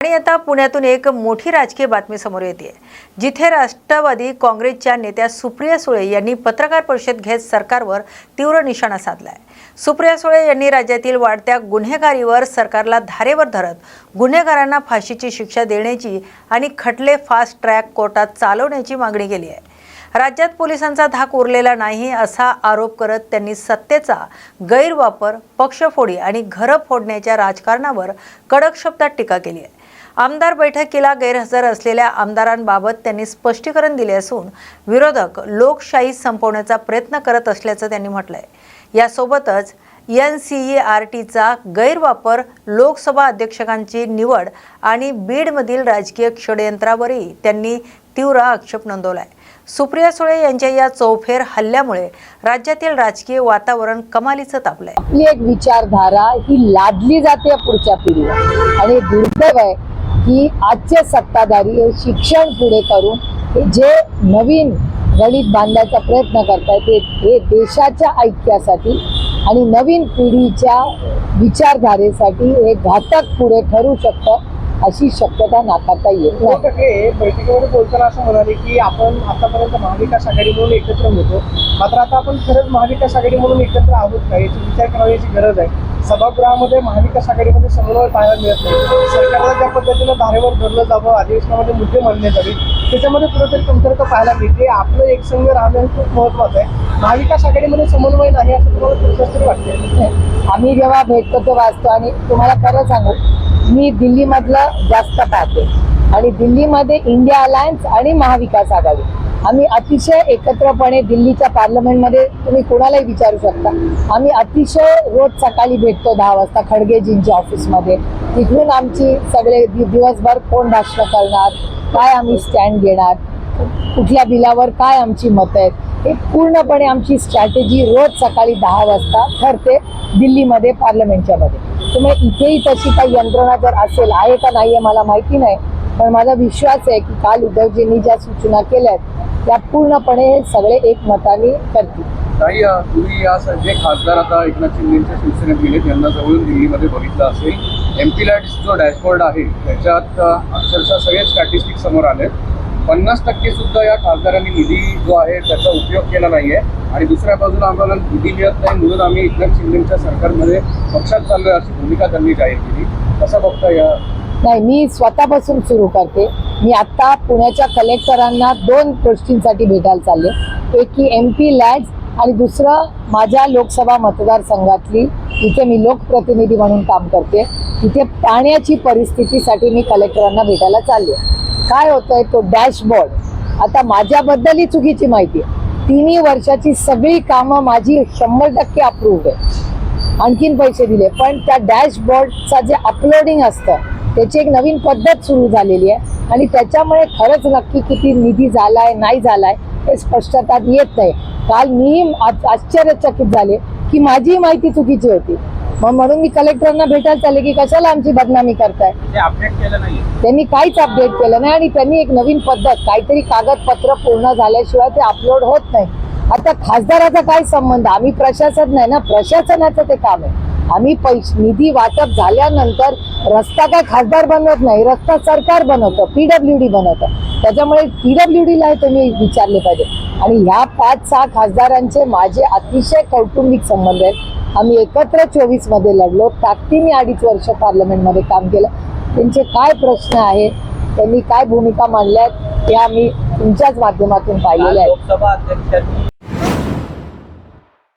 आणि आता पुण्यातून एक मोठी राजकीय बातमी समोर येते, जिथे राष्ट्रवादी काँग्रेसच्या नेत्या सुप्रिया सुळे यांनी पत्रकार परिषद घेत सरकारवर तीव्र निशाणा साधलाय। सुप्रिया सुळे यांनी राज्यातील वाढत्या गुन्हेगारीवर सरकारला धारेवर धरत गुन्हेगारांना फाशीची शिक्षा देण्याची आणि खटले फास्ट ट्रॅक कोर्टात चालवण्याची मागणी केली आहे। राज्यात पोलिसांचा धाक उरलेला नाही असा आरोप करत त्यांनी सत्तेचा गैरवापर, पक्षफोडी आणि घरं फोडण्याच्या राजकारणावर कडक शब्दात टीका केली आहे। आमदार बैठकीला गैरहजर असलेल्या आमदारांबाबत त्यांनी स्पष्टीकरण दिले असून विरोधक लोकशाही संपवण्याचा प्रयत्न करत असल्याचं त्यांनी म्हटलंय। यासोबतच NCERTचा गैरवापर, लोकसभा अध्यक्षांची निवड आणि बीडमधील राजकीय षडयंत्रावरही त्यांनी तीव्र आक्षेप नोंदवलाय। सुप्रिया सुळे यांच्या या चौफेर हल्ल्यामुळे राज्यातील राजकीय वातावरण कमालीचं तापलंय। आपली एक विचारधारा ही लादली जाते पुढच्या पिढीला आणि दुर्दैव आहे की आजचे सत्ताधारी हे शिक्षण पुढे करून जे नवीन गणित बांधण्याचा प्रयत्न करतायत हे देशाच्या ऐक्यासाठी आणि नवीन पिढीच्या विचारधारेसाठी हे घातक पुढे ठरू शकतं अशी शक्यता नाकारता येत नाही। बैठकीमध्ये बोलताना असं म्हणाले की आपण आतापर्यंत महाविकास आघाडी म्हणून एकत्र होतो, मात्र आता आपण खरंच महाविकास आघाडी म्हणून एकत्र आहोत का याची विचार करण्याची गरज आहे। सभागृहामध्ये महाविकास आघाडीमध्ये समन्वय पाहायला मिळत नाही। सरकारला ज्या पद्धतीनं धारेवर धरलं जावं, अधिवेशनामध्ये मुद्दे मांडले जावे, त्याच्यामध्ये कुठेतरी कमतरता पाहायला मिळते। आपलं एकसंघ राहणं खूप महत्त्वाचं आहे। महाविकास आघाडीमध्ये समन्वय नाही असं तुम्हाला कसं वाटतंय? आम्ही जेव्हा भेटतो तेव्हा असतो आणि तुम्हाला खरं सांगू, मी दिल्लीमधलं जास्त पाहते आणि दिल्लीमध्ये इंडिया अलायन्स आणि महाविकास आघाडी आम्ही अतिशय एकत्रपणे दिल्लीच्या पार्लमेंटमध्ये तुम्ही कोणालाही विचारू शकता। आम्ही अतिशय रोज सकाळी भेटतो 10 वाजता खडगेजींच्या ऑफिसमध्ये। तिथून आमची सगळे दिवसभर कोण भाषण करणार, काय आम्ही स्टँड घेणार, कुठल्या बिलावर काय आमची मतं आहेत, हे पूर्णपणे आमची स्ट्रॅटेजी रोज सकाळी 10 वाजता ठरते दिल्लीमध्ये पार्लमेंटच्या मध्ये। त्यामुळे इथेही तशी काही यंत्रणा जर असेल, आहे का नाही आहे मला माहिती नाही, पण माझा विश्वास आहे की काल उद्धवजींनी ज्या सूचना केल्यात त्या पूर्णपणे सगळे एकमताने करतील। काही तुम्ही या जे खासदार आता एकनाथ शिंदेच्या शिवसेनेत गेले त्यांना जवळून दिल्लीमध्ये बघितलं असेल, MP लॅड्स जो डॅशबोर्ड आहे त्याच्यात अक्षरशः सगळे स्टॅटिस्टिक्स समोर आले। 50% सुद्धा या खासदारांनी निधी जो आहे त्याचा उपयोग केला नाहीये आणि दुसऱ्या बाजूला आम्हाला निधी मिळत नाही म्हणून आम्ही एकनाथ शिंदेच्या सरकारमध्ये पक्षात चाललोय अशी भूमिका त्यांनी जाहीर केली। कसं बघता या? नाही, मी स्वतःपासून सुरू करते। मी आता पुण्याच्या कलेक्टरांना 2 गोष्टींसाठी भेटायला चालले। एक की MP लॅड्स आणि दुसरं माझ्या लोकसभा मतदारसंघातली, इथे मी लोकप्रतिनिधी म्हणून काम करते, तिथे पाण्याची परिस्थितीसाठी मी कलेक्टरांना भेटायला चालले। काय होतंय तो डॅशबोर्ड, आता माझ्याबद्दलही चुकीची माहिती आहे। 3 वर्षाची सगळी कामं माझी 100% अप्रूव्ड आहे, आणखीन पैसे दिले, पण त्या डॅशबोर्डचा जे अपलोडिंग असतं त्याची एक नवीन पद्धत सुरू झालेली आहे आणि त्याच्यामुळे खरंच नक्की किती निधी झालाय नाही झालाय हे स्पष्टता येत नाही। काल मी आश्चर्यचकित झाले की माझी माहिती चुकीची होती, म्हणून मी कलेक्टरांना भेटायला चालले की कशाला आमची बदनामी करताय। अपडेट केलं नाही, त्यांनी काहीच अपडेट केलं नाही आणि त्यांनी एक नवीन पद्धत, काहीतरी कागदपत्र पूर्ण झाल्याशिवाय ते अपलोड होत नाही। आता खासदाराचा काय संबंध? आम्ही प्रशासन नाही ना, प्रशासनाचं ते काम आहे। आम्ही निधी वाटप झाल्यानंतर रस्ता काय खासदार बनवत नाही, रस्ता सरकार बनवतं, PWD बनवतं। त्याच्यामुळे PWDला तुम्ही विचारले पाहिजे। आणि ह्या 5-6 खासदारांचे माझे अतिशय कौटुंबिक संबंध आहेत। आम्ही एकत्र 24 मध्ये लढलो, ताकदीने 2.5 वर्ष पार्लमेंटमध्ये काम केलं। त्यांचे काय प्रश्न आहेत, त्यांनी काय भूमिका मांडल्यात, ते आम्ही तुमच्याच माध्यमातून पाहिलेले आहेत। लोकसभा अध्यक्षांनी